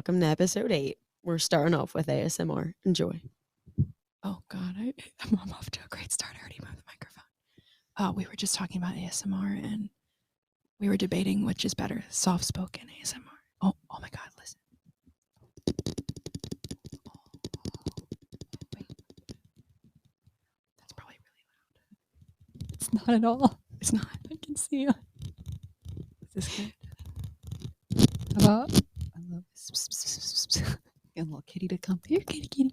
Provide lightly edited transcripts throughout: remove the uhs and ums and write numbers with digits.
welcome to episode 8. We're starting off with ASMR. Enjoy. Oh God, I'm off to a great start. I already moved the microphone. We were just talking about ASMR and we were debating which is better, soft-spoken ASMR. Oh my God, listen. Wait. That's probably really loud. It's not at all. It's not. I can see it. Is this good? How about? I love this. Get a little kitty to come here. Kitty.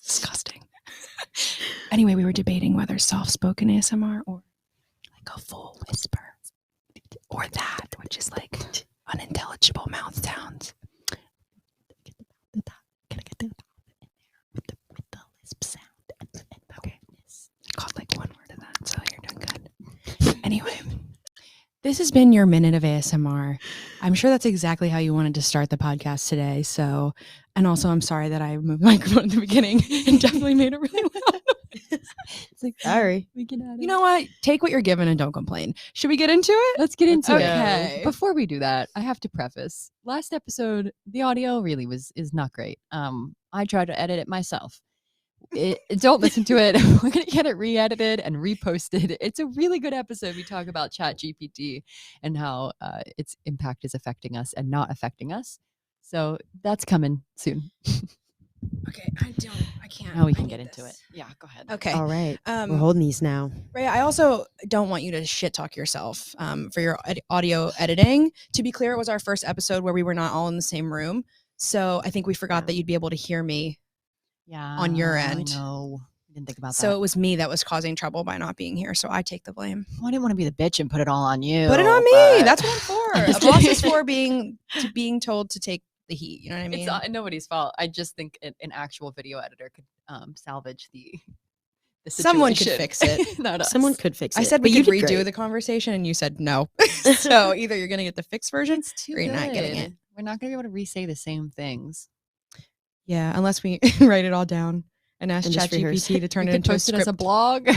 Disgusting. Anyway, we were debating whether soft-spoken ASMR or like a full whisper, or that, which is like unintelligible mouth sounds. Can I get the in there with the lisp sound? Okay, I caught like one word of that, so you're doing good. Anyway, this has been your minute of ASMR. I'm sure that's exactly how you wanted to start the podcast today. So, and also, I'm sorry that I moved the microphone at the beginning and definitely made it really loud. It's like, sorry. We can add it. You know what? Take what you're given and don't complain. Should we get into it? Let's get into it. Okay. Before we do that, I have to preface. Last episode, the audio really is not great. I tried to edit it myself. Don't listen to it. We're going to get it re-edited and reposted. It's a really good episode. We talk about ChatGPT and how its impact is affecting us and not affecting us. So that's coming soon. Okay, I can't. Now we can get into it. Yeah, go ahead. Okay. All right. We're holding these now. Ray, I also don't want you to shit talk yourself for your audio editing. To be clear, it was our first episode where we were not all in the same room. So I think we forgot that you'd be able to hear me on your end. No, I didn't think about that. So it was me that was causing trouble by not being here. So I take the blame. Well, I didn't want to be the bitch and put it all on you. Put it on me. but- That's what I'm for. A boss is for being told to take the heat. You know what I mean? It's not nobody's fault. I just think an actual video editor could salvage the Someone could situation. fix it. Not us. Someone could fix it. I said but we you could did redo great. the conversation, and you said no. So either you're going to get the fixed version, It's too or you're not getting good. it. We're not going to be able to re-say the same things. Yeah, unless we write it all down and ask And just rehearse ChatGPT to turn We it could into a post it as a script. blog.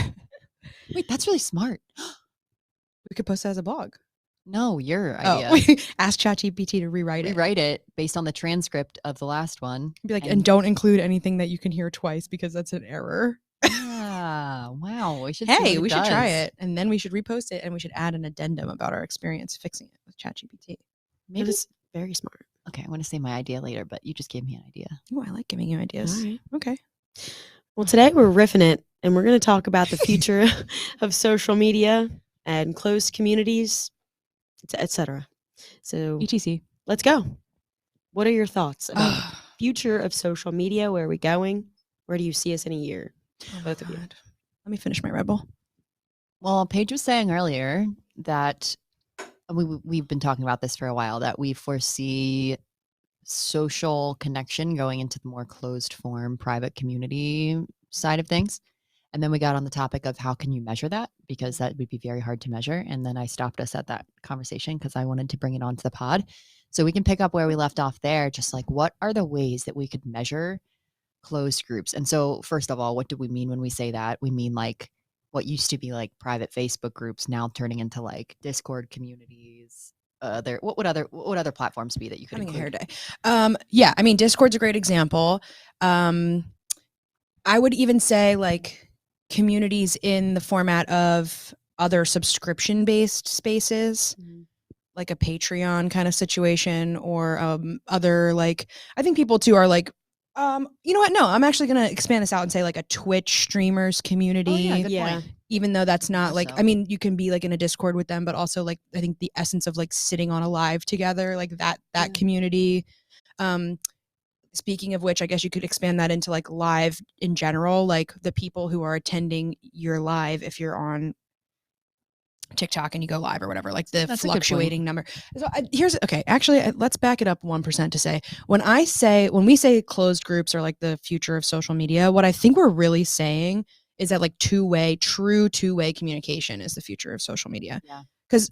Wait, that's really smart. We could post it as a blog. No, your Oh, idea. ask ChatGPT to rewrite it. Rewrite it based on the transcript of the last one. Be like, and don't include anything that you can hear twice because that's an error. Ah, wow. We should. see Hey, what we should try does. it, and then we should repost it, and we should add an addendum about our experience fixing it with ChatGPT. Maybe. It's very smart. Okay, I want to say my idea later, but you just gave me an idea. Oh, I like giving you ideas. All right. Okay. Well, today we're riffing it, and we're going to talk about the future of social media and closed communities, etc. So ETC. let's go. What are your thoughts about the future of social media? Where are we going? Where do you see us in a year? Both of you. Let me finish my Red Bull. Well, Paige was saying earlier that we've been talking about this for a while, that we foresee social connection going into the more closed form, private community side of things. And then we got on the topic of how can you measure that? Because that would be very hard to measure. And then I stopped us at that conversation because I wanted to bring it onto the pod. So we can pick up where we left off there. Just like, what are the ways that we could measure closed groups? And so first of all, what do we mean when we say that? We mean like what used to be like private Facebook groups now turning into like Discord communities. What would other platforms be that you could Having a hair include? day. Yeah, I mean, Discord's a great example. I would even say like communities in the format of other subscription-based spaces, like a Patreon kind of situation, or other like, I think people too are like, you know what? No, I'm actually going to expand this out and say like a Twitch streamers community. Oh, yeah, good Yeah. point. Even though that's not like, I Also. mean, you can be like in a Discord with them, but also like, I think the essence of like sitting on a live together, like that Yeah. community. Speaking of which, I guess you could expand that into like live in general, like the people who are attending your live, if you're on TikTok and you go live or whatever, like the That's a good point. fluctuating number. So let's back it up 1% to say, when we say closed groups are like the future of social media, what I think we're really saying is that like true two-way communication is the future of social media. Yeah. Because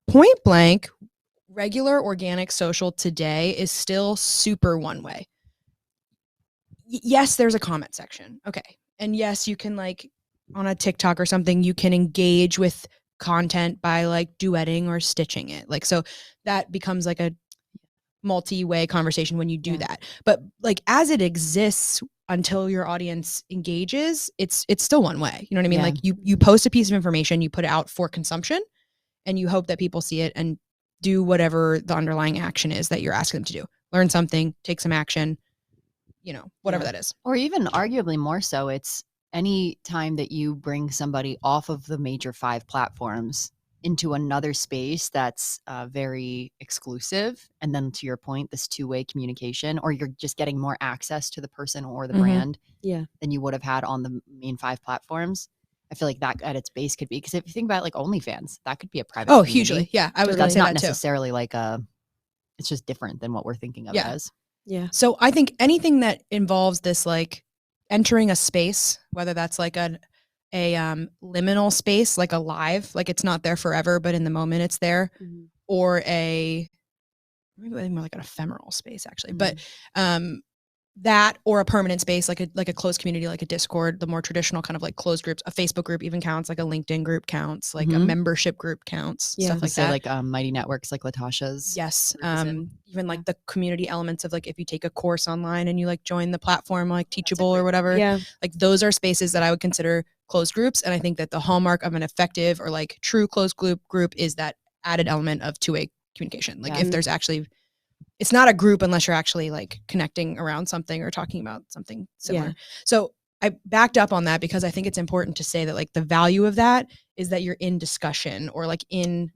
point blank, regular organic social today is still super one way. Yes, there's a comment section. Okay. And yes, you can like on a TikTok or something, you can engage with content by like duetting or stitching it. Like, so that becomes like a multi-way conversation when you do that. But like as it exists until your audience engages, it's still one way. You know what I mean? Like you post a piece of information, you put it out for consumption, and you hope that people see it and do whatever the underlying action is that you're asking them to do. Learn something, take some action, you know, whatever that is. Or even arguably more so, it's any time that you bring somebody off of the major 5 platforms into another space that's very exclusive. And then to your point, this 2-way communication, or you're just getting more access to the person or the brand than you would have had on the main 5 platforms. I feel like that at its base could be, because if you think about it, like OnlyFans, that could be a private community. Hugely. Yeah. I was going to say not that too. necessarily like it's just different than what we're thinking of it as. Yeah. So I think anything that involves this, like entering a space, whether that's like a liminal space, like a live, like it's not there forever, but in the moment it's there, or maybe more like an ephemeral space actually, but that or a permanent space, like a closed community, like a Discord, the more traditional kind of like closed groups. A Facebook group even counts, like a LinkedIn group counts, like a membership group counts, stuff like that. Like Mighty Networks, like Latasha's. Yes. Even like the community elements of like if you take a course online and you like join the platform, like Teachable or whatever, like those are spaces that I would consider closed groups. And I think that the hallmark of an effective or like true closed group is that added element of 2-way communication. Like if there's actually, it's not a group unless you're actually like connecting around something or talking about something similar. So I backed up on that because I think it's important to say that like the value of that is that you're in discussion, or like in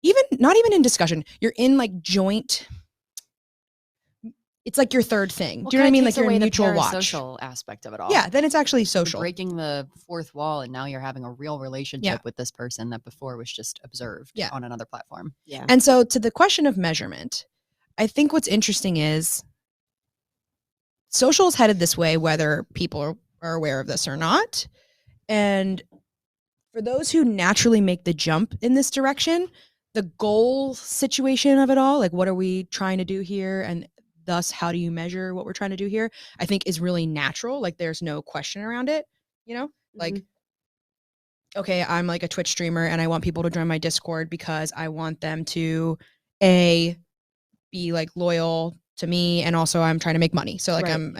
even not even in discussion, you're in like joint. It's like your third thing. Do you know what I mean? Like your mutual watch. Social aspect of it all. Yeah, then it's actually social. You're breaking the 4th wall, and now you're having a real relationship with this person that before was just observed on another platform. Yeah. And so to the question of measurement, I think what's interesting is social is headed this way, whether people are aware of this or not. And for those who naturally make the jump in this direction, the goal situation of it all, like what are we trying to do here? And thus, how do you measure what we're trying to do here? I think is really natural. Like there's no question around it, you know, like, okay, I'm like a Twitch streamer and I want people to join my Discord because I want them to be like loyal to me, and also I'm trying to make money. So like I'm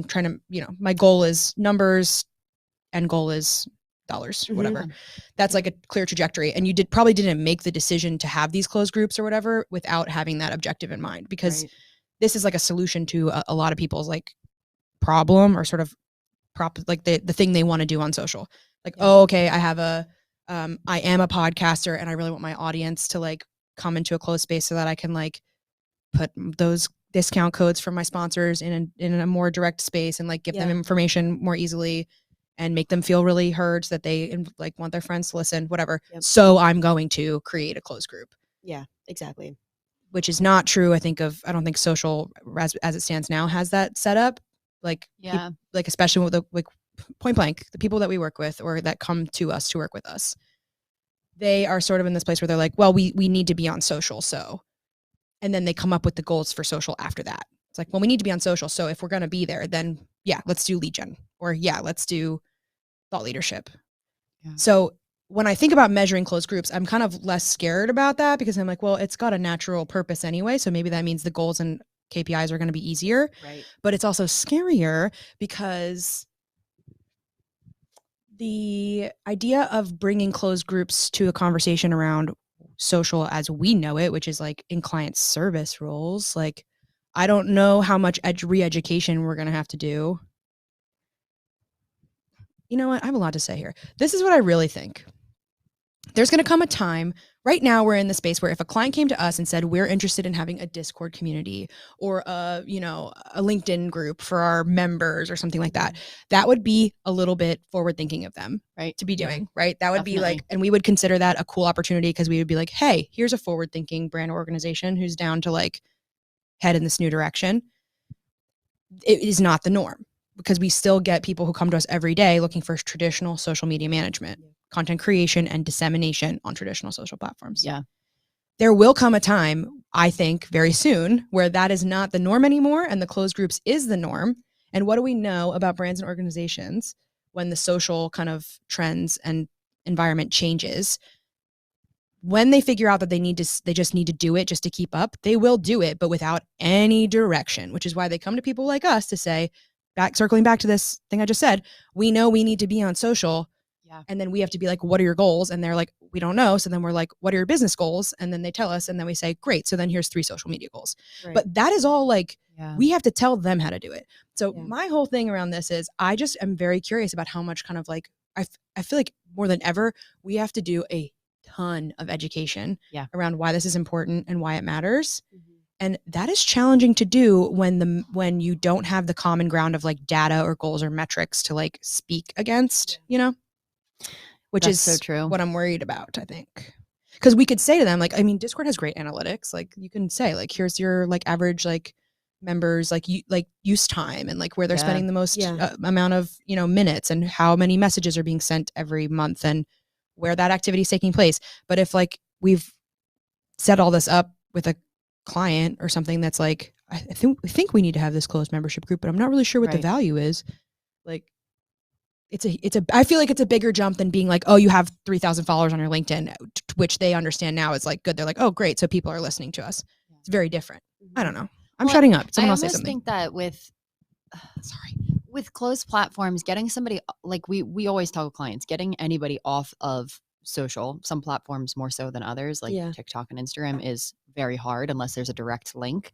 trying to, you know, my goal is numbers, end goal is dollars, whatever. That's like a clear trajectory. And you probably didn't make the decision to have these closed groups or whatever without having that objective in mind, because this is like a solution to a lot of people's like problem or sort of like the thing they want to do on social. Like, oh, okay, I have I am a podcaster and I really want my audience to like come into a closed space so that I can like put those discount codes from my sponsors in a more direct space and like give them information more easily and make them feel really heard so that they like want their friends to listen, whatever. So I'm going to create a closed group. Yeah, exactly. Which is not true. I don't think social as it stands now has that set up. Like, like especially with the like point blank, the people that we work with or that come to us to work with us, they are sort of in this place where they're like, well, we need to be on social. So, and then they come up with the goals for social after that. It's like, well, we need to be on social. So if we're going to be there, then let's do lead gen, or let's do thought leadership. So when I think about measuring closed groups, I'm kind of less scared about that because I'm like, well, it's got a natural purpose anyway. So maybe that means the goals and KPIs are going to be easier, but it's also scarier because the idea of bringing closed groups to a conversation around social as we know it, which is like in client service roles, like I don't know how much re-education we're going to have to do. You know what? I have a lot to say here. This is what I really think. There's going to come a time, right now we're in the space where if a client came to us and said, we're interested in having a Discord community or a LinkedIn group for our members or something like that, that would be a little bit forward thinking of them, to be doing, right? That would be like, and we would consider that a cool opportunity because we would be like, hey, here's a forward thinking brand organization who's down to like head in this new direction. It is not the norm because we still get people who come to us every day looking for traditional social media management, content creation and dissemination on traditional social platforms. There will come a time, I think very soon, where that is not the norm anymore and the closed groups is the norm. And what do we know about brands and organizations when the social kind of trends and environment changes? when they figure out that they just need to do it just to keep up, they will do it, but without any direction, which is why they come to people like us to say, circling back to this thing I just said, we know we need to be on social. Yeah. And then we have to be like, what are your goals? And they're like, we don't know. So then we're like, what are your business goals? And then they tell us, and then we say, great. So then here's 3 social media goals. Right. But that is all like, we have to tell them how to do it. So Yeah. my whole thing around this is I just am very curious about how much kind of like, I feel like more than ever, we have to do a ton of education around why this is important and why it matters. Mm-hmm. And that is challenging to do when you don't have the common ground of like data or goals or metrics to like speak against, you know, which That's is so true. what I'm worried about, I think. Because we could say to them, like, I mean, Discord has great analytics. Like you can say like, here's your like average like members like use time and like where they're spending the most amount of, you know, minutes and how many messages are being sent every month and where that activity is taking place. But if like we've set all this up with a client or something that's like, I think we need to have this closed membership group, but I'm not really sure what the value is. Like I feel like it's a bigger jump than being like, oh, you have 3,000 followers on your LinkedIn, which they understand now is like good. They're like, oh, great. So people are listening to us. It's very different. I don't know. I'm shutting up. Someone else say something. I almost think that with closed platforms, getting somebody like we always tell clients, getting anybody off of social, some platforms more so than others, like TikTok and Instagram, is very hard unless there's a direct link.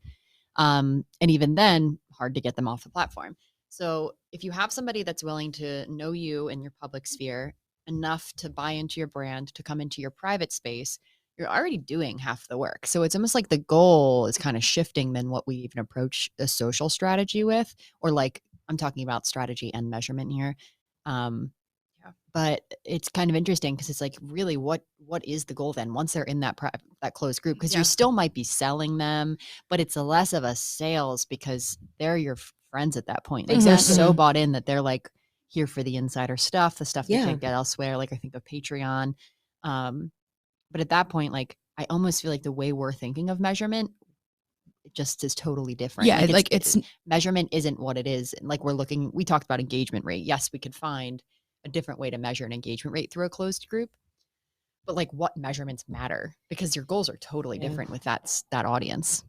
And even then, hard to get them off the platform. So if you have somebody that's willing to know you in your public sphere enough to buy into your brand, to come into your private space, you're already doing half the work. So it's almost like the goal is kind of shifting than what we even approach a social strategy with, or like I'm talking about strategy and measurement here. But it's kind of interesting because it's like, really, what is the goal then once they're in that closed group? Because you still might be selling them, but it's less of a sales because they're your friends at that point. Like they're so bought in that they're like here for the insider stuff, the stuff they can't get elsewhere. Like I think of Patreon. But at that point, like I almost feel like the way we're thinking of measurement just is totally different. Yeah, it's measurement isn't what it is. Like we talked about engagement rate. Yes, we could find a different way to measure an engagement rate through a closed group, but like what measurements matter, because your goals are totally different with that audience.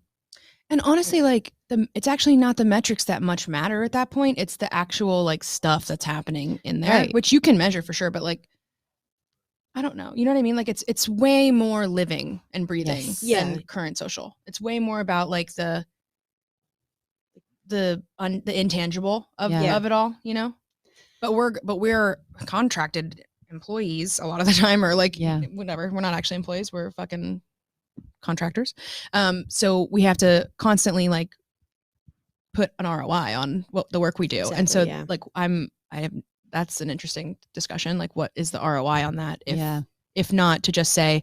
And honestly, like it's actually not the metrics that much matter at that point. It's the actual like stuff that's happening in there, which you can measure for sure. But like, I don't know, you know what I mean? Like it's way more living and breathing than current social. It's way more about like the intangible of it all, you know? But we're contracted employees a lot of the time, or like whatever. We're not actually employees. We're fucking contractors. So we have to constantly like put an ROI on the work we do. And so like that's an interesting discussion. Like what is the ROI on that? If not to just say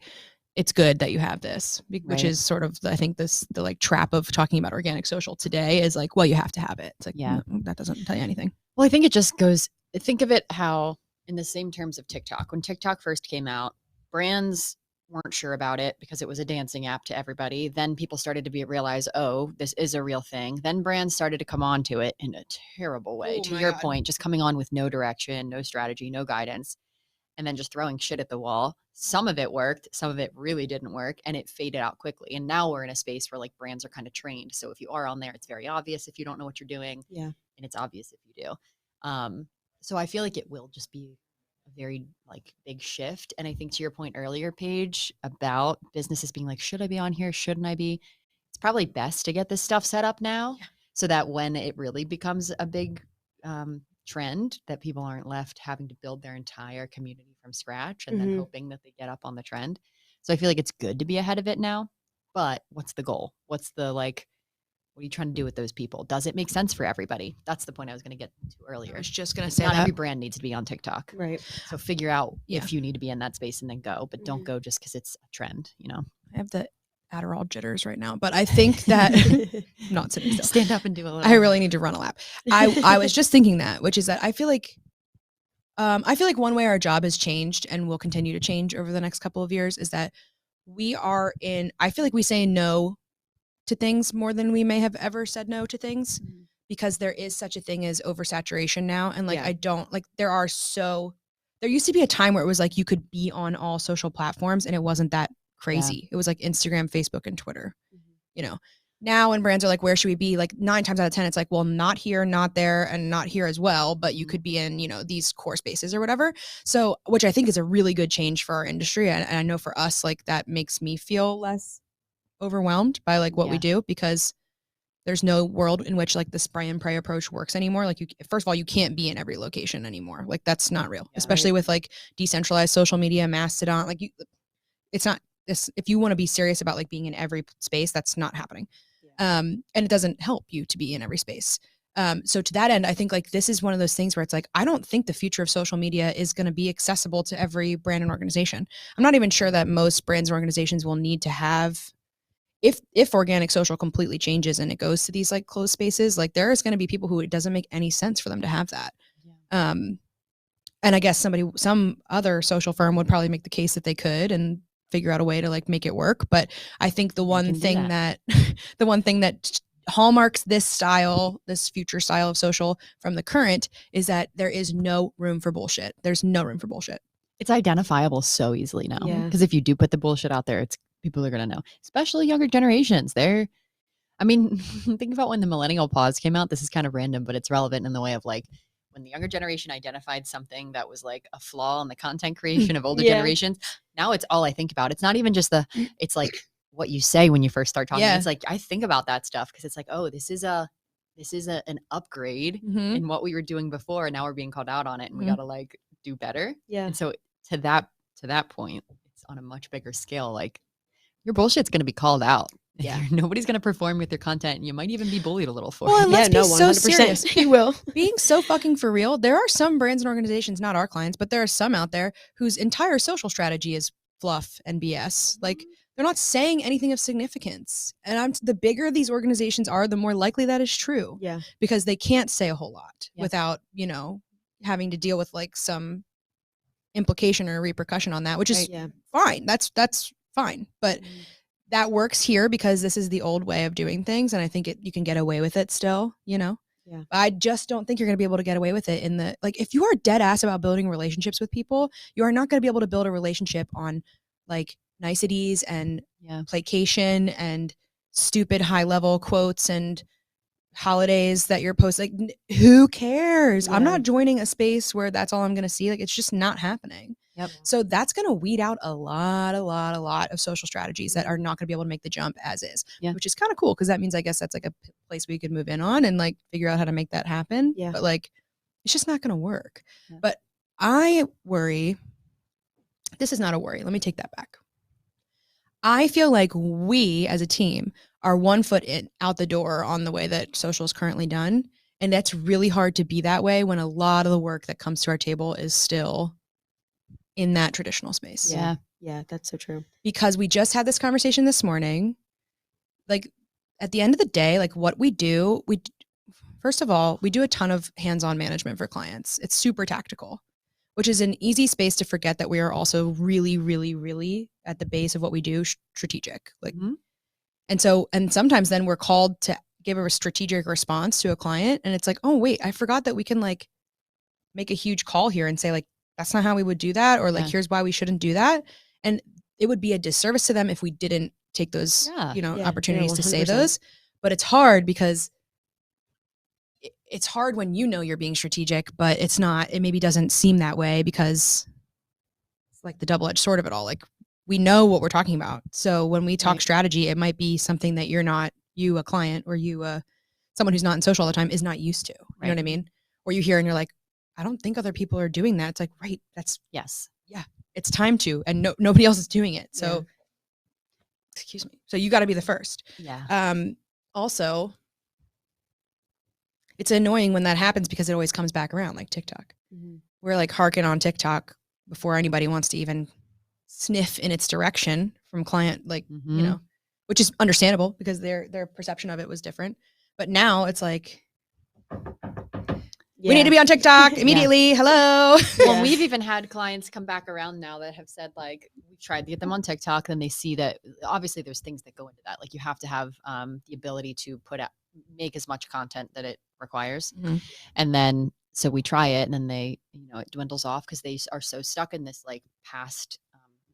it's good that you have this, which is sort of, I think the like trap of talking about organic social today is like, well, you have to have it. It's like, no, that doesn't tell you anything. Well, I think it just goes, think of it how in the same terms of TikTok. When TikTok first came out, brands weren't sure about it because it was a dancing app to everybody. Then people started to realize, oh, this is a real thing. Then brands started to come on to it in a terrible way. To your point, just coming on with no direction, no strategy, no guidance, and then just throwing shit at the wall. Some of it worked, some of it really didn't work, and it faded out quickly. And now we're in a space where like brands are kind of trained. So if you are on there, it's very obvious if you don't know what you're doing. And it's obvious if you do. So I feel like it will just be a very like big shift. And I think to your point earlier, Paige, about businesses being like, should I be on here? Shouldn't I be? It's probably best to get this stuff set up now so that when it really becomes a big trend, that people aren't left having to build their entire community from scratch and then hoping that they get up on the trend. So I feel like it's good to be ahead of it now. But what's the goal? What's the like, what are you trying to do with those people? Does it make sense for everybody? That's the point I was going to get to earlier. I was just going to say not every brand needs to be on TikTok. Right. So figure out if you need to be in that space and then go, but don't go just because it's a trend, you know? I have the Adderall jitters right now, but I think that I'm not sitting still. Stand up and do a little. I really need to run a lap. I was just thinking that, which is that I feel like one way our job has changed and will continue to change over the next couple of years is that I feel like we say no to things more than we may have ever said no to things because there is such a thing as oversaturation now. And like, I don't like, there used to be a time where it was like, you could be on all social platforms and it wasn't that crazy. It was like Instagram, Facebook, and Twitter. You know, now when brands are like, where should we be? Like 9 times out of 10, it's like, well, not here, not there, and not here as well. But you could be in, you know, these core spaces or whatever. So, which I think is a really good change for our industry. And I know for us, like that makes me feel less overwhelmed by like what we do, because there's no world in which like the spray and pray approach works anymore. Like, you, first of all, you can't be in every location anymore. Like that's not real, especially with like decentralized social media, Mastodon. Like it's not this. If you want to be serious about like being in every space, that's not happening. And it doesn't help you to be in every space. So to that end, I think like this is one of those things where it's like, I don't think the future of social media is going to be accessible to every brand and organization. I'm not even sure that most brands and organizations will need to have, if organic social completely changes and it goes to these like closed spaces, like there's going to be people who it doesn't make any sense for them to have that. And I guess some other social firm would probably make the case that they could and figure out a way to like make it work. But I think the one thing that hallmarks this future style of social from the current is that there is no room for bullshit. There's no room for bullshit. It's identifiable so easily now. Because if you do put the bullshit out there, people are going to know, especially younger generations. Think about when the millennial pause came out. This is kind of random, but it's relevant in the way of like, when the younger generation identified something that was like a flaw in the content creation of older generations, now it's all I think about. It's not even just it's like what you say when you first start talking. It's like, I think about that stuff because it's like, oh, this is an upgrade in what we were doing before. And now we're being called out on it and we got to like do better. Yeah. And so to that point, it's on a much bigger scale. Like your bullshit's going to be called out. Yeah. Nobody's going to perform with your content and you might even be bullied a little for it. Well, let's be so serious. You will. Being so fucking for real, there are some brands and organizations, not our clients, but there are some out there whose entire social strategy is fluff and BS. Like they're not saying anything of significance. And the bigger these organizations are, the more likely that is true. Yeah. Because they can't say a whole lot without, you know, having to deal with like some implication or repercussion on that, which is fine. That's fine. But that works here because this is the old way of doing things. And I think you can get away with it still, you know? Yeah. I just don't think you're going to be able to get away with it if you are dead ass about building relationships with people, you are not going to be able to build a relationship on like niceties and placation and stupid high level quotes and holidays that you're posting. Like, who cares? Yeah. I'm not joining a space where that's all I'm going to see. Like, it's just not happening. Yep. So that's going to weed out a lot of social strategies that are not going to be able to make the jump as is, which is kind of cool. Cause that means I guess that's like a place we could move in on and like figure out how to make that happen. Yeah. But like, it's just not going to work. Yeah. But I worry, this is not a worry. Let me take that back. I feel like we as a team are 1 foot out the door on the way that social is currently done. And that's really hard to be that way when a lot of the work that comes to our table is still in that traditional space. Yeah. Yeah, that's so true. Because we just had this conversation this morning. Like at the end of the day, like what we do, first of all, we do a ton of hands-on management for clients. It's super tactical, which is an easy space to forget that we are also really, really, really at the base of what we do, strategic. Like, and sometimes then we're called to give a strategic response to a client. And it's like, oh wait, I forgot that we can like make a huge call here and say like, that's not how we would do that. Or like, here's why we shouldn't do that. And it would be a disservice to them if we didn't take those, opportunities to say those. But it's hard because it's hard when you know you're being strategic, but it's not, it maybe doesn't seem that way because it's like the double-edged sword of it all. Like we know what we're talking about. So when we talk strategy, it might be something that you, a client, or you, someone who's not in social all the time is not used to. You know what I mean? Or you hear and you're like, I don't think other people are doing that. It's like, right. That's it's time to, and nobody else is doing it. So excuse me. So you got to be the first. Yeah. Also, it's annoying when that happens because it always comes back around, like TikTok. We're like harking on TikTok before anybody wants to even sniff in its direction from client, like, which is understandable because their perception of it was different. But now it's like, we need to be on TikTok immediately. Hello. Well, we've even had clients come back around now that have said like, we tried to get them on TikTok. Then they see that obviously there's things that go into that. Like you have to have the ability to make as much content that it requires. And then, so we try it and then it dwindles off because they are so stuck in this like past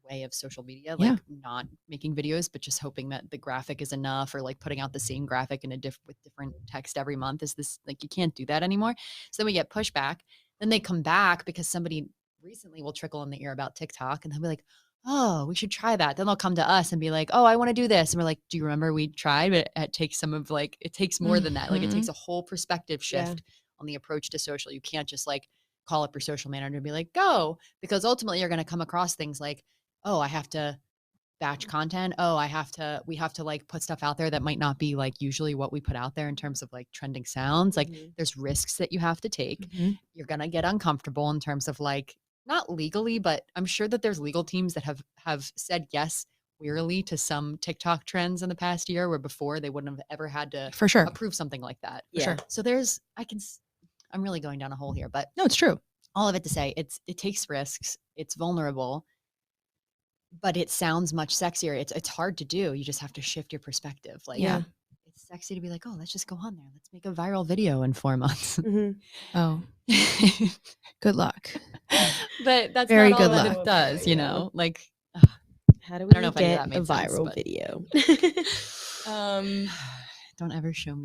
way of social media, Yeah. like not making videos, but just hoping that the graphic is enough, or like putting out the same graphic in with different text every month. Is this like, you can't do that anymore. So then we get pushback. Then they come back because somebody recently will trickle in the ear about TikTok, and they'll be like, oh, we should try that. Then they'll come to us and be like, oh, I want to do this. And we're like, do you remember we tried? But it takes it takes more than that. Like it takes a whole perspective shift on the approach to social. You can't just like call up your social manager and be like, go, because ultimately you're going to come across things like, oh, I have to batch content. Oh, we have to like put stuff out there that might not be like usually what we put out there in terms of like trending sounds. Like there's risks that you have to take. You're going to get uncomfortable in terms of like, not legally, but I'm sure that there's legal teams that have said yes wearily to some TikTok trends in the past year, where before they wouldn't have ever had to For sure. approve something like that. Yeah. Sure. So I'm really going down a hole here, but No, it's true. all of it to say it takes risks. It's vulnerable, but it sounds much sexier. It's hard to do. You just have to shift your perspective. Like, it's sexy to be like, oh, let's just go on there. Let's make a viral video in 4 months. Oh, good luck. But that's Very not all good that luck. it does, you know? Like, How do I don't know we if any of get that a made sense, viral but- video? don't ever show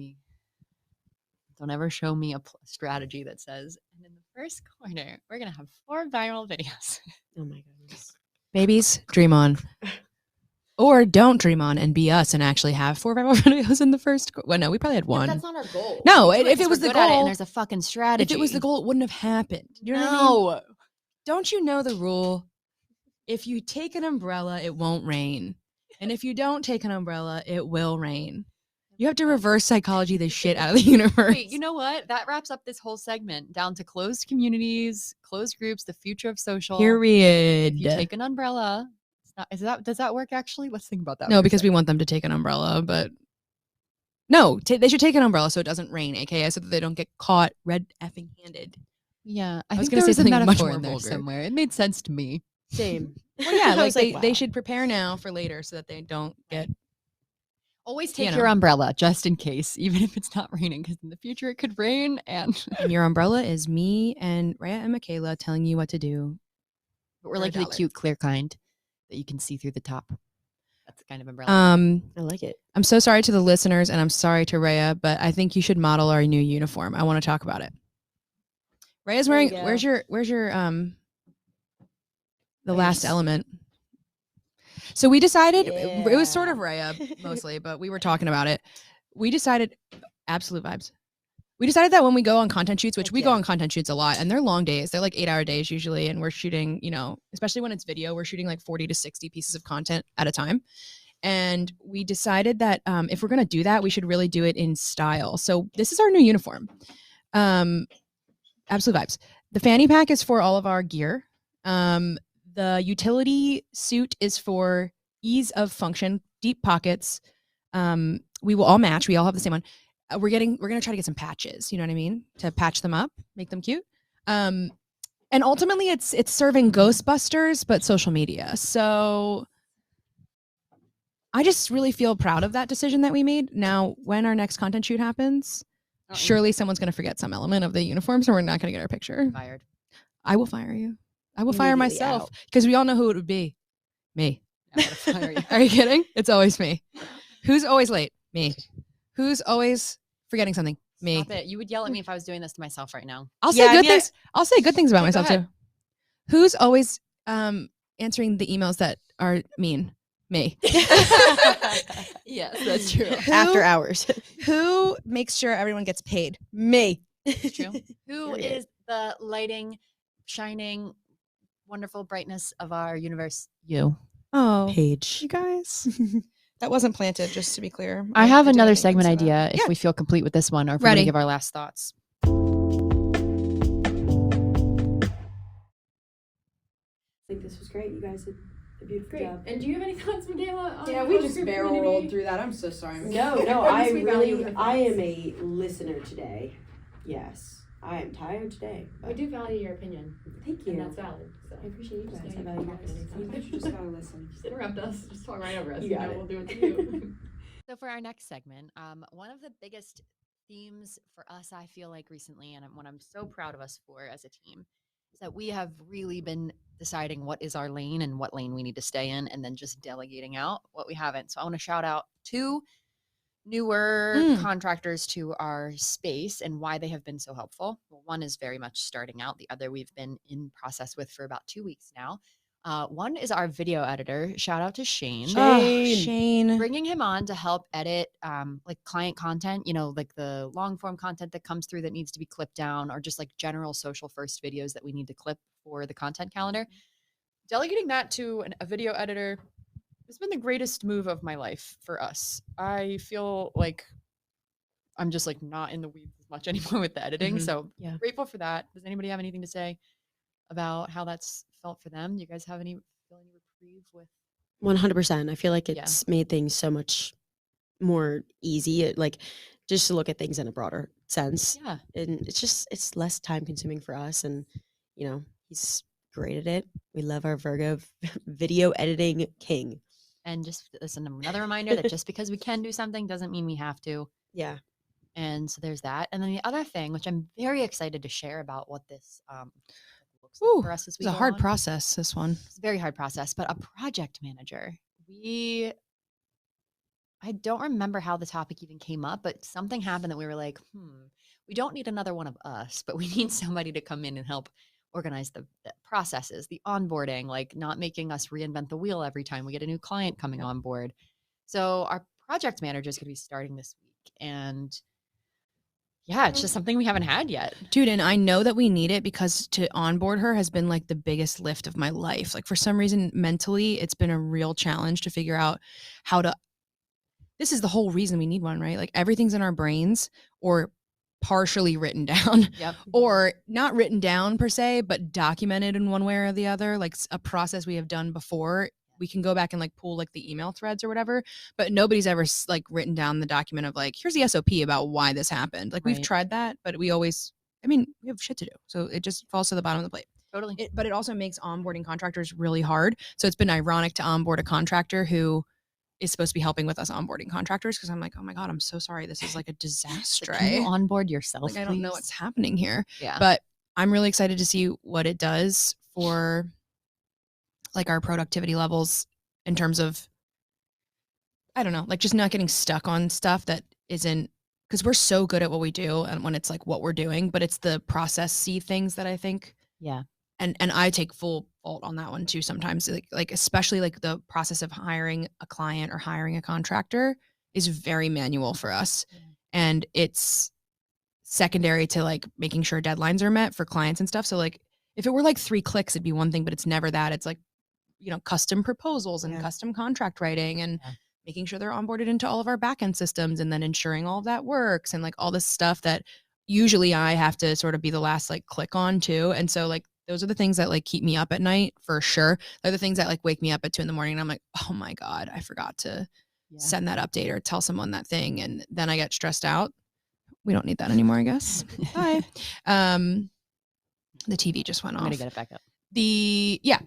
me a strategy that says, and in the first corner, we're going to have 4 viral videos. Oh my goodness. Babies, dream on. Or don't dream on and be us and actually have 4 viral videos in the first. Well, no, we probably had Yeah, but one. that's not our goal. No, We do if it 'cause was we're the good at it goal- and there's a fucking strategy. If it was the goal, it wouldn't have happened. You know what I mean? Don't you know the rule? If you take an umbrella, it won't rain. And if you don't take an umbrella, it will rain. You have to reverse psychology the shit out of the universe. Wait, you know what? That wraps up this whole segment down to closed communities, closed groups, the future of social. Period. If you take an umbrella, does that work actually? Let's think about that. No, because we want them to take an umbrella, but no, they should take an umbrella so it doesn't rain, aka so that they don't get caught red effing handed. Yeah, I was think gonna there say was a something much metaphor more in there vulgar. somewhere. It made sense to me. Same. Well, yeah, I like was they wow. should prepare now for later so that they don't get. Always take You your know. umbrella just in case, even if it's not raining, because in the future it could rain. And And your umbrella is me and Rhea and Michaela telling you what to do. but we're For like the $1. cute, clear kind that you can see through the top. That's the kind of umbrella. I like it. I'm so sorry to the listeners and I'm sorry to Rhea, but I think you should model our new uniform. I want to talk about it. Rhea's There we wearing. go. Where's your the Oh, last yes. element? So we decided it was sort of Yeah. Rhea mostly, but we were talking about it. We decided absolute vibes. We decided that when we go on content shoots, which Heck we go yeah. on content shoots a lot, and they're long days. They're like 8-hour days usually, and we're shooting, especially when it's video, we're shooting like 40 to 60 pieces of content at a time. And we decided that if we're going to do that, we should really do it in style. So this is our new uniform. Absolute vibes. The fanny pack is for all of our gear. The utility suit is for ease of function, deep pockets. We will all match. We all have the same one. We're going to try to get some patches, you know what I mean? To patch them up, make them cute. And ultimately it's serving Ghostbusters, but social media. So I just really feel proud of that decision that we made. Now, when our next content shoot happens, surely someone's going to forget some element of the uniform, so we're not going to get our picture. Fired. I will fire you. I will fire Immediately myself out. because we all know who it would be. Me. I'm gonna fire you. Are you kidding? It's always me. Who's always late? Me. Who's always forgetting something? Me. Stop it. You would yell at me if I was doing this to myself right now. I'll say Yeah, I good mean, things. I'll say good things about Okay, go myself ahead. too. Who's always answering the emails that are mean? Me. Yes, that's true. After hours. Who makes sure everyone gets paid? Me. It's true. Who Period. is the lighting, shining, wonderful brightness of our universe? You. Oh, Paige. you guys. That wasn't planted, just to be clear. I have didn't another even segment consider that. idea if Yeah. we feel complete with this one, or if we're going Ready. to give our last thoughts. I think this was great. You guys did a beautiful job. And do you have any thoughts, Michaela? Yeah, we just barrel rolled through that. I'm so sorry. No, Michaela. no, At I least we value really, her I thoughts. am a listener today. Yes, I am tired today. We but do value your opinion, Thank you. and that's valid. So I appreciate you just guys. know I you value can you talk guys. anytime. Sometimes you just gotta listen. just interrupt us. Just talk right over us. You got it. We'll do it to you. So for our next segment, one of the biggest themes for us, I feel like recently, and what I'm so proud of us for as a team, is that we have really been deciding what is our lane and what lane we need to stay in, and then just delegating out what we haven't. So I want to shout out two newer contractors to our space and why they have been so helpful. Well, one is very much starting out. The other we've been in process with for about 2 weeks now. One is our video editor. Shout out to Shane. Shane. Bringing him on to help edit like client content, you know, like the long form content that comes through that needs to be clipped down, or just like general social first videos that we need to clip for the content calendar. Delegating that to a video editor has been the greatest move of my life for us. I feel like I'm just like not in the weeds as much anymore with the editing. So Yeah. grateful for that. Does anybody have anything to say about how that's felt for them? Do you guys have any reprieve with? 100%. I feel like it's made things so much more easy. Like just to look at things in a broader sense. Yeah. And it's less time consuming for us. And, you know, he's great at it. We love our Virgo video editing king. And just listen, another reminder that just because we can do something doesn't mean we have to. Yeah. And so there's that. And then the other thing, which I'm very excited to share about what this looks like for us as we It's a go hard on. process, this one. It's a very hard process, but a project manager. I don't remember how the topic even came up, but something happened that we were like, we don't need another one of us, but we need somebody to come in and help organize the processes, the onboarding, like not making us reinvent the wheel every time we get a new client coming on board. So our project manager is going to be starting this week. And yeah, it's just something we haven't had yet. Dude, and I know that we need it because to onboard her has been like the biggest lift of my life. Like for some reason, mentally, it's been a real challenge to figure out how to. This is the whole reason we need one, right? Like everything's in our brains or partially written down, or not written down per se, but documented in one way or the other, like a process we have done before. We can go back and like pull like the email threads or whatever, but nobody's ever like written down the document of like, here's the SOP about why this happened. Like we've tried that, but we always, we have shit to do. So it just falls to the bottom of the plate. Totally. But it also makes onboarding contractors really hard. So it's been ironic to onboard a contractor who is supposed to be helping with us onboarding contractors, because I'm like, oh my God, I'm so sorry. This is like a disaster. Can you onboard yourself? Like, I don't know what's happening here. Yeah. But I'm really excited to see what it does for like our productivity levels in terms of, I don't know, like just not getting stuck on stuff that isn't, because we're so good at what we do and when it's like what we're doing, but it's the process-y things that I think. Yeah. And I take full fault on that one too sometimes, like especially like the process of hiring a client or hiring a contractor is very manual for us. And it's secondary to like making sure deadlines are met for clients and stuff. So like if it were like 3 clicks, it'd be one thing, but it's never that. It's like, you know, custom proposals and custom contract writing and making sure they're onboarded into all of our backend systems and then ensuring all of that works and like all this stuff that usually I have to sort of be the last like click on too. And so like those are the things that like keep me up at night for sure. They're the things that like wake me up at 2 a.m. and I'm like, oh my God, I forgot to send that update or tell someone that thing. And then I get stressed out. We don't need that anymore, I guess. Bye. The TV just went off. I'm going to get it back up.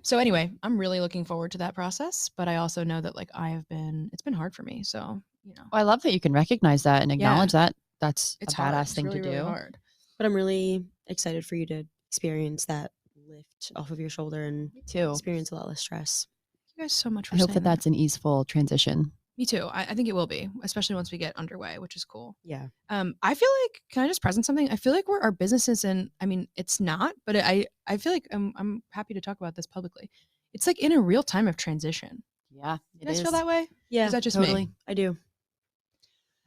So anyway, I'm really looking forward to that process, but I also know that like it's been hard for me. So, you know, Well, I love that you can recognize that and acknowledge that. That's it's a badass hard. thing It's really, to do. really hard. But I'm really excited for you to experience that lift off of your shoulder and too. experience a lot less stress. Thank you guys so much for I hope saying that that's an easeful transition. Me too. I think it will be, especially once we get underway, which is cool. Yeah. I feel like, can I just present something? I feel like our businesses, and I mean, it's not, but I feel like I'm happy to talk about this publicly. It's like in a real time of transition. Yeah. You guys feel that way? Yeah. Is that just totally. me? I do.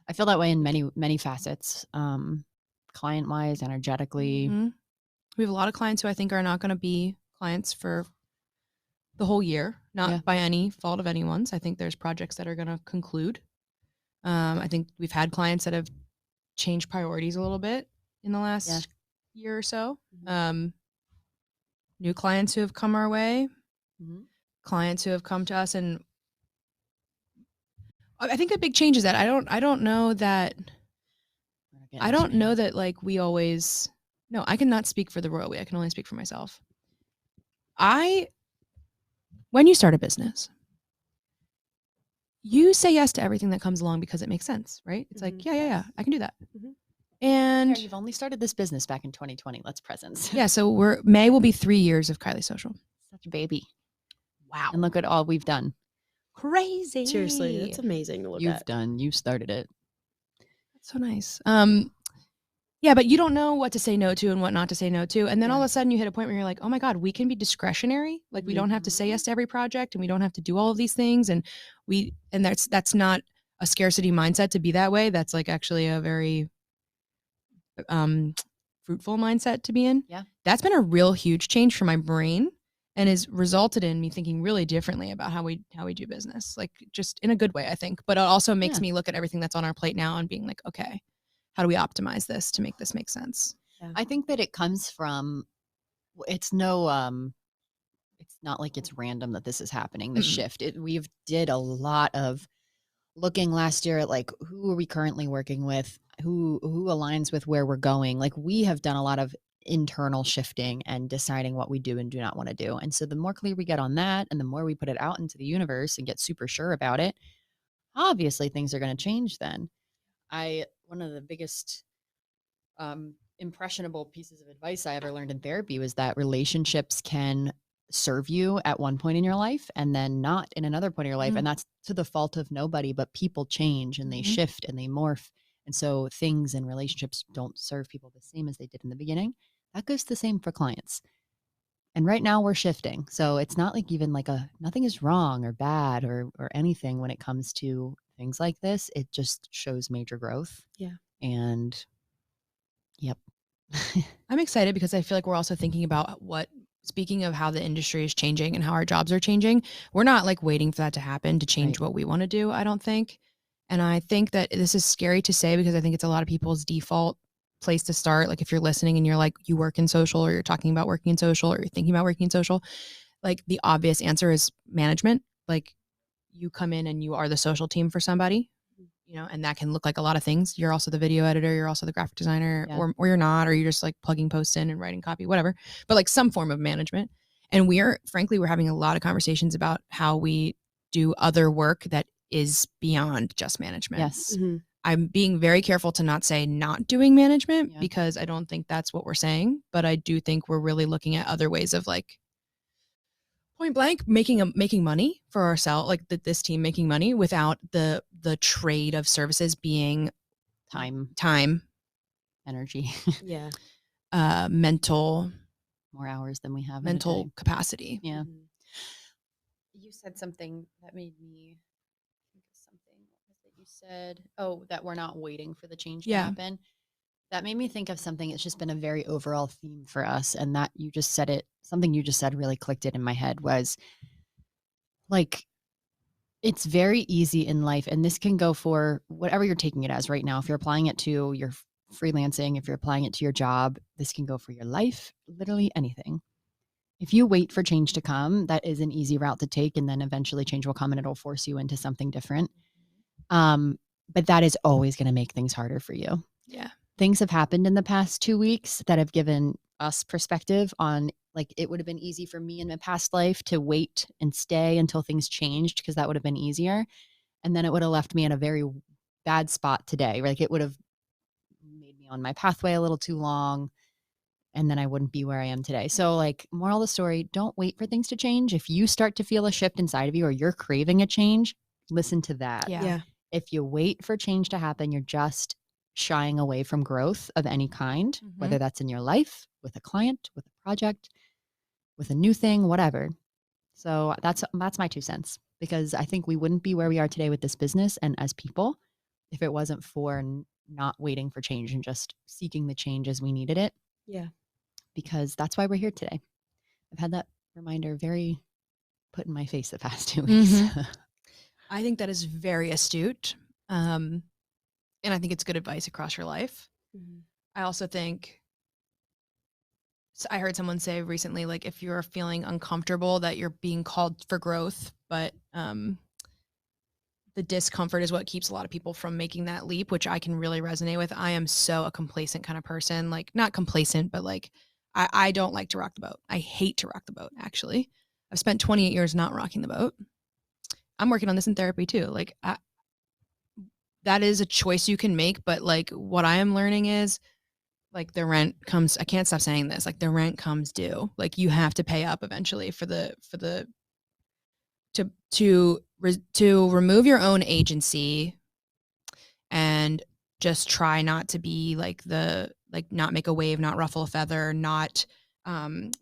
I feel that way in many facets, client wise, energetically. Mm-hmm. We have a lot of clients who I think are not going to be clients for the whole year, not by any fault of anyone's. I think there's projects that are going to conclude. I think we've had clients that have changed priorities a little bit in the last year or so. New clients who have come our way, clients who have come to us, and I think the big change is that I don't know that like we always. No, I cannot speak for the royal we. I can only speak for myself. When you start a business, you say yes to everything that comes along because it makes sense, right? It's like, yeah, I can do that. And You've only started this business back in 2020. Let's presents. yeah, so May will be 3 years of Kylie Social. Such a baby. Wow. And look at all we've done. Crazy. Seriously, that's amazing to look You've at. done. You started it. That's so nice. Yeah, but you don't know what to say no to and what not to say no to. And then all of a sudden you hit a point where you're like, oh my God, we can be discretionary. Like we don't have to say yes to every project and we don't have to do all of these things. And that's not a scarcity mindset to be that way. That's like actually a very fruitful mindset to be in. Yeah. That's been a real huge change for my brain and has resulted in me thinking really differently about how we do business. Like just in a good way, I think. But it also makes me look at everything that's on our plate now and being like, okay, how do we optimize this to make this make sense? Yeah. I think that it comes from, it's not like it's random that this is happening, the shift. We've did a lot of looking last year at like, who are we currently working with? Who aligns with where we're going? Like we have done a lot of internal shifting and deciding what we do and do not want to do. And so the more clear we get on that and the more we put it out into the universe and get super sure about it, obviously things are going to change then. One of the biggest impressionable pieces of advice I ever learned in therapy was that relationships can serve you at one point in your life and then not in another point in your life. And that's to the fault of nobody, but people change and they shift and they morph. And so things and relationships don't serve people the same as they did in the beginning. That goes the same for clients. And right now we're shifting. So it's not like even like nothing is wrong or bad or anything when it comes to things like this. It just shows major growth. Yeah. And yep. I'm excited because I feel like we're also thinking about speaking of how the industry is changing and how our jobs are changing, we're not like waiting for that to happen to change what we want to do, I don't think. And I think that this is scary to say because I think it's a lot of people's default place to start. Like if you're listening and you're like, you work in social or you're talking about working in social or you're thinking about working in social, like the obvious answer is management. Like you come in and you are the social team for somebody, and that can look like a lot of things. You're also the video editor, you're also the graphic designer, or you're not, or you're just like plugging posts in and writing copy, whatever, but like some form of management. And we're having a lot of conversations about how we do other work that is beyond just management. Yes. Mm-hmm. I'm being very careful to not say not doing management because I don't think that's what we're saying, but I do think we're really looking at other ways of like point blank making money for ourselves, like this team making money without the trade of services being time, energy, mental, more hours than we have, mental capacity. Yeah. Mm-hmm. You said something that made me think of something. What was it you said? Oh, that we're not waiting for the change to happen. That made me think of something. It's just been a very overall theme for us. And that you just said it, something you just said really clicked it in my head was like, it's very easy in life. And this can go for whatever you're taking it as right now. If you're applying it to your freelancing, if you're applying it to your job, this can go for your life, literally anything. If you wait for change to come, that is an easy route to take. And then eventually change will come and it'll force you into something different. But that is always going to make things harder for you. Yeah. Things have happened in the past 2 weeks that have given us perspective on, like, it would have been easy for me in my past life to wait and stay until things changed because that would have been easier. And then it would have left me in a very bad spot today. Like it would have made me on my pathway a little too long and then I wouldn't be where I am today. So like, moral of the story, don't wait for things to change. If you start to feel a shift inside of you or you're craving a change, listen to that. Yeah. If you wait for change to happen, you're just shying away from growth of any kind, whether that's in your life, with a client, with a project, with a new thing, whatever. So that's my 2 cents, because I think we wouldn't be where we are today with this business and as people if it wasn't for not waiting for change and just seeking the change as we needed it. Yeah. Because that's why we're here today. I've had that reminder very put in my face the past 2 weeks. I think that is very astute. And I think it's good advice across your life. Mm-hmm. I also think, so I heard someone say recently, like if you're feeling uncomfortable that you're being called for growth, but the discomfort is what keeps a lot of people from making that leap, which I can really resonate with. I am so a complacent kind of person, like not complacent, but like I don't like to rock the boat. I hate to rock the boat, actually. I've spent 28 years not rocking the boat. I'm working on this in therapy too. Like that is a choice you can make. But like what I am learning is like the rent comes, I can't stop saying this, like the rent comes due. Like you have to pay up eventually to remove your own agency and just try not to be like not make a wave, not ruffle a feather, not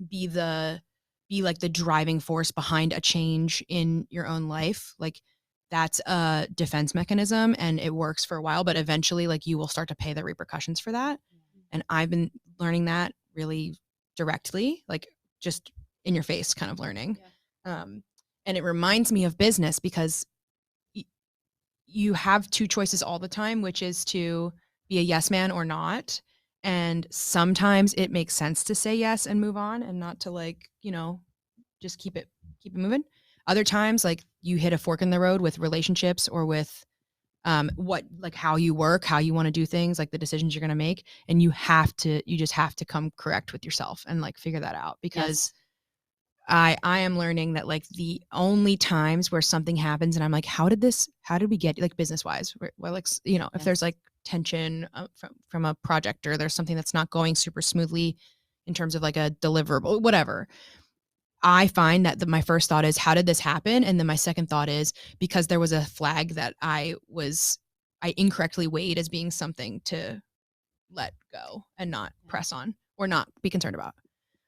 be like the driving force behind a change in your own life. Like that's a defense mechanism and it works for a while, but eventually like you will start to pay the repercussions for that. And I've been learning that really directly, like just in your face kind of learning. And it reminds me of business because you have two choices all the time, which is to be a yes man or not. And sometimes it makes sense to say yes and move on and not to like, just keep it moving. Other times, like you hit a fork in the road with relationships or with how you work, how you want to do things, like the decisions you're going to make. And you just have to come correct with yourself and like figure that out because I am learning that like the only times where something happens and I'm like, how did we get like business wise? Well, like, if there's like tension from a project or there's something that's not going super smoothly in terms of like a deliverable, whatever. I find that my first thought is, how did this happen? And then my second thought is because there was a flag that I incorrectly weighed as being something to let go and not press on or not be concerned about.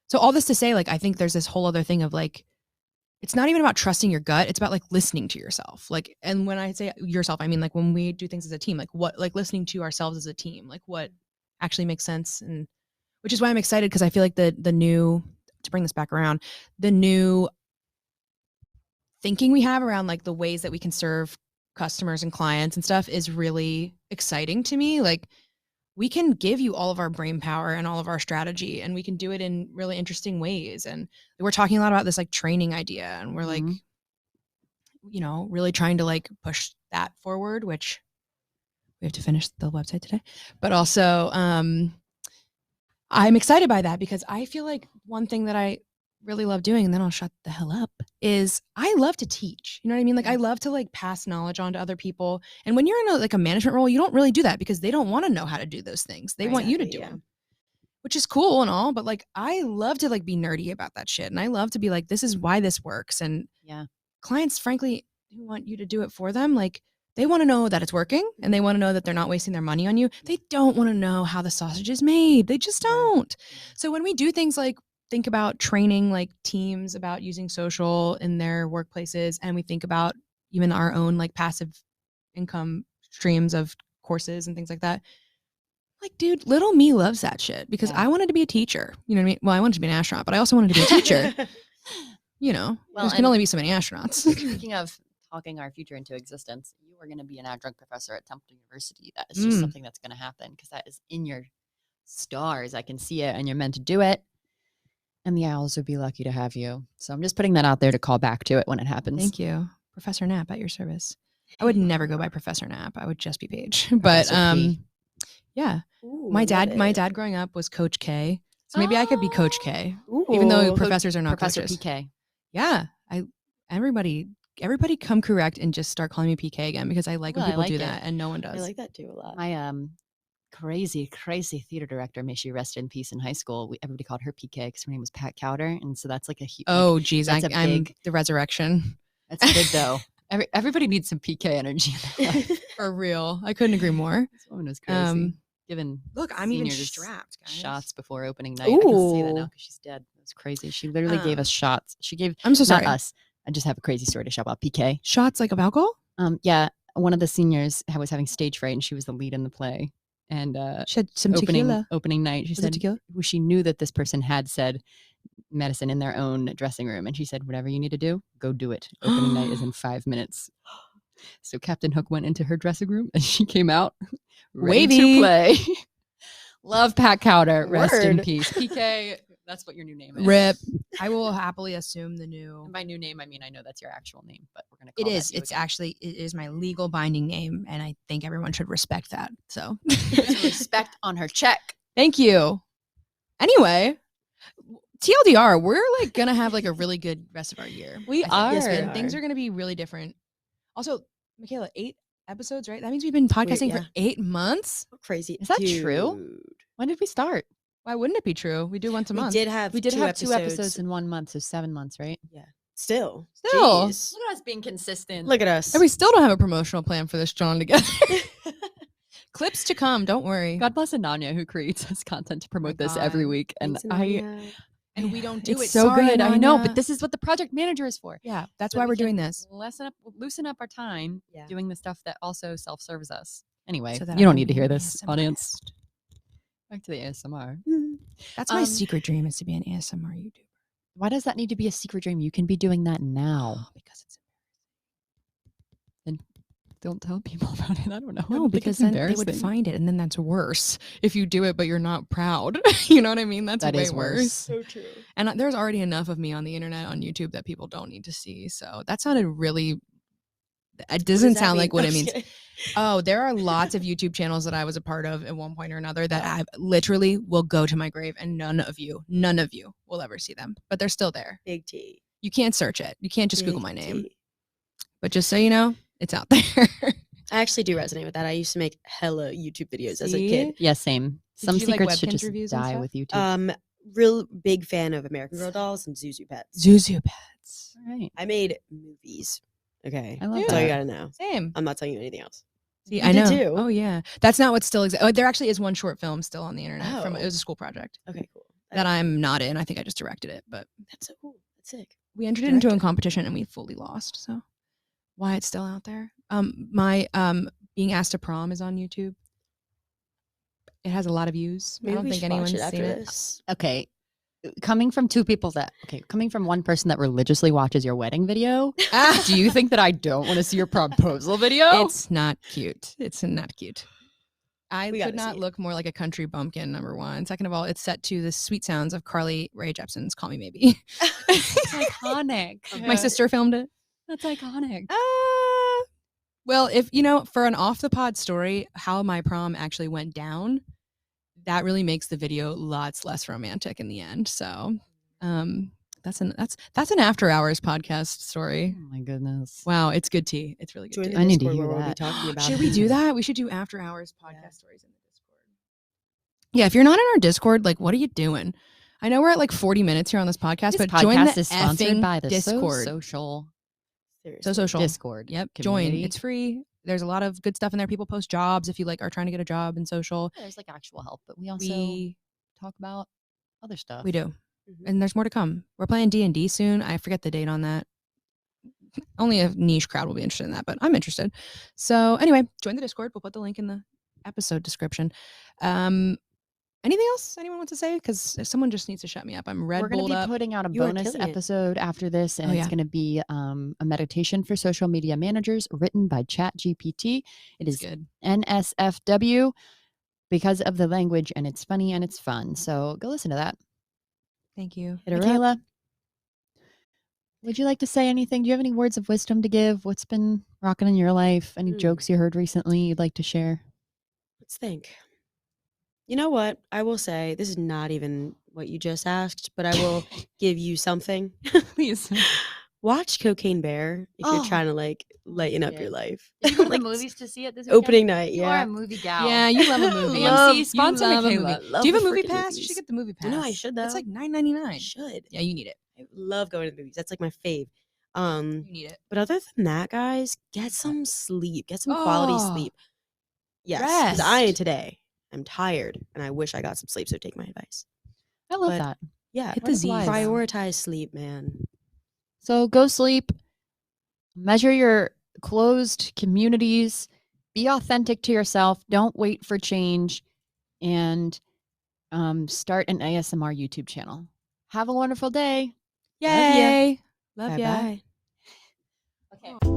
So all this to say, like, I think there's this whole other thing of like, it's not even about trusting your gut. It's about like listening to yourself. Like, and when I say yourself, I mean like when we do things as a team, like what, like listening to ourselves as a team, like what actually makes sense. And which is why I'm excited. Cause I feel like the new, to bring this back around, the new thinking we have around like the ways that we can serve customers and clients and stuff is really exciting to me. Like, we can give you all of our brain power and all of our strategy, and we can do it in really interesting ways. And we're talking a lot about this like training idea, and we're like, really trying to like push that forward, which we have to finish the website today. But also, I'm excited by that because I feel like one thing that I really love doing, and then I'll shut the hell up, is I love to teach. You know what I mean? Like I love to like pass knowledge on to other people. And when you're in a management role, you don't really do that because they don't want to know how to do those things. They want you to do them, which is cool and all. But like, I love to like be nerdy about that shit. And I love to be like, this is why this works. And clients, frankly, who want you to do it for them, like they want to know that it's working and they want to know that they're not wasting their money on you. They don't want to know how the sausage is made. They just don't. So when we do things like think about training like teams about using social in their workplaces, and we think about even our own like passive income streams of courses and things like that, like, dude, little me loves that shit because I wanted to be a teacher. You know what I mean? Well, I wanted to be an astronaut, but I also wanted to be a teacher. There can only be so many astronauts. Speaking of talking our future into existence, you are going to be an adjunct professor at Temple University. That is just something that's going to happen because that is in your stars. I can see it, and you're meant to do it. And the Owls would be lucky to have you. So I'm just putting that out there to call back to it when it happens. Thank you. Professor Knapp at your service. I would never go by Professor Knapp. I would just be Paige. But yeah. Ooh, my dad growing up was Coach K. So maybe I could be Coach K. Even though professors are not Professor coaches. PK. Yeah. Everybody come correct and just start calling me PK again because I like when people do that and no one does. I like that too a lot. My crazy theater director, may she rest in peace, in high school, everybody called her PK because her name was Pat Cowder, and so that's like a huge. Oh, geez, I'm the resurrection. That's big though. Everybody needs some PK energy. For real, I couldn't agree more. This woman was crazy. Given I'm even strapped. Guys. Shots before opening night. I can see that now because she's dead. It was crazy. She literally gave us shots. She gave. I'm so sorry. Not us. I just have a crazy story to shout about PK. Shots like of alcohol? Yeah. One of the seniors was having stage fright, and she was the lead in the play. And she had some tequila. Opening night, she said tequila? She knew that this person had said medicine in their own dressing room, and she said, "Whatever you need to do, go do it. Opening night is in 5 minutes." So Captain Hook went into her dressing room, and she came out ready to play. Love Pat Cowder. Rest in peace, PK. That's what your new name is. Rip. I will happily assume the new. And by new name, I mean I know that's your actual name, but we're gonna. It is. It's actually it is my legal binding name, and I think everyone should respect that. So respect on her check. Thank you. Anyway, TLDR, we're like gonna have like a really good rest of our year. We are. Things are gonna be really different. Also, Michaela, episodes, right? That means we've been podcasting yeah. for 8 months. Crazy. Is that true? Dude. When did we start? Why wouldn't it be true? We do once a month. We did have We did two have episodes. 2 episodes in 1 month, so 7 months, right? Yeah. Still. Still. Jeez. Look at us being consistent. Look at us. And we still don't have a promotional plan for this drawn together. Clips to come. Don't worry. God bless Ananya who creates us content to promote this every God. week, and Thanks, Ananya. And we don't do it's it. so Sorry, good. I know, but Ananya. this is what the project manager is for. Yeah, that's So why we we're doing can this. loosen up our time Yeah. doing the stuff that also self-serves us. Anyway, So that you I don't can need to be hear an this, ASMR audience. artist. Back to the ASMR. That's my Um, secret dream, is to be an ASMR YouTuber. Why does that need to be a secret dream? You can be doing that now. Because it's Don't tell people about it. I don't know. I no, don't think because it's then they would embarrassing. find it, and then that's worse. If you do it, but you're not proud, you know what I mean? That's That way is worse. So true. And there's already enough of me on the internet on YouTube that people don't need to see. So that sounded really. It doesn't sound like what it means. Oh, there are lots of YouTube channels that I was a part of at one point or another that I literally will go to my grave, and none of you will ever see them. But they're still there. Big T. You can't search it. You can't just Google Big my name. T. But just so you know, it's out there. I actually do resonate with that. I used to make hella YouTube videos as a See? kid. Yeah, same. Some you do, like, secrets should Webkinz just reviews and die stuff? with YouTube. Real big fan of American Girl dolls and Zuzu Pets. Zuzu Pets. All right. I made movies. Okay. I love That's all you that. gotta know. Same. I'm not telling you anything else. See, You I did know. too. Oh yeah, that's not what's still. There actually is one short film still on the internet. From Oh. it was a school project Okay, cool. that I'm not in. I think I just directed it, but That's so cool. That's sick. we entered it into a Directed. competition and we fully lost. So why it's still out there? My being asked to prom is on YouTube. It has a lot of views. Maybe I don't we think should watch anyone's it after seen it. this. Okay. Coming from one person that religiously watches your wedding video, do you think that I don't want to see your proposal video? It's not cute. It's not cute. I We could gotta not see it. look more like a country bumpkin, number one. Second of all, it's set to the sweet sounds of Carly Rae Jepsen's Call Me Maybe. It's iconic. My sister filmed it. That's iconic. Well, if you know, for an off the pod story, how my prom actually went down, that really makes the video lots less romantic in the end. So, that's an after hours podcast story. Oh my goodness. Wow, it's good tea. It's really good Join tea. the I need to Discord hear where we'll be that. talking about Should it. we do that? We should do after hours podcast stories in the Discord. Yeah, if you're not in our Discord, like, what are you doing? I know we're at like 40 minutes here on this podcast, This but join podcast the is sponsored effing by the Discord. social Seriously. So social. Discord. Yep. community. Join. It's free. There's a lot of good stuff in there. People post jobs if you like are trying to get a job in social. Yeah, there's like actual help, but we also We talk about other stuff. we do. Mhm. And there's more to come. We're playing D&D soon. I forget the date on that. Only a niche crowd will be interested in that, but I'm interested. So anyway, join the Discord. We'll put the link in the episode description. Anything else anyone wants to say? Because someone just needs to shut me up. I'm Red We're going Bulled to be up. putting out a You are bonus killing it. episode after this, and Oh, it's yeah. going to be a meditation for social media managers written by ChatGPT. It It's is good. NSFW because of the language, and it's funny and it's fun. So go listen to that. Thank you. Hit her up. Michaela, would you like to say anything? Do you have any words of wisdom to give? What's been rocking in your life? Any jokes you heard recently you'd like to share? Let's think. You know what? I will say this is not even what you just asked, but I will give you something. Please. Watch Cocaine Bear if Oh, you're trying to like lighten up shit. your life. Did you go to Like, the movies to see it this weekend? opening night, You are yeah. a movie gal. Yeah, you love a movie. Love- You AMC, sponsor love a Michaela. movie. Love Do you have a the movie freaking pass? You movies. should get the movie pass. I know, I should, It's though. like I $9.99. should. Yeah, you need it. I love going to the movies. That's like my fave. You need it. But other than that, guys, get some sleep. Get some quality Oh, sleep. Yes, because I rest. today I'm tired and I wish I got some sleep. So take my advice. I love But- that. Yeah, Hit What the is Z's. life? prioritize sleep, man. So go sleep, measure your closed communities, be authentic to yourself, don't wait for change, and start an ASMR YouTube channel. Have a wonderful day. Yay. Love Bye ya. bye. Okay.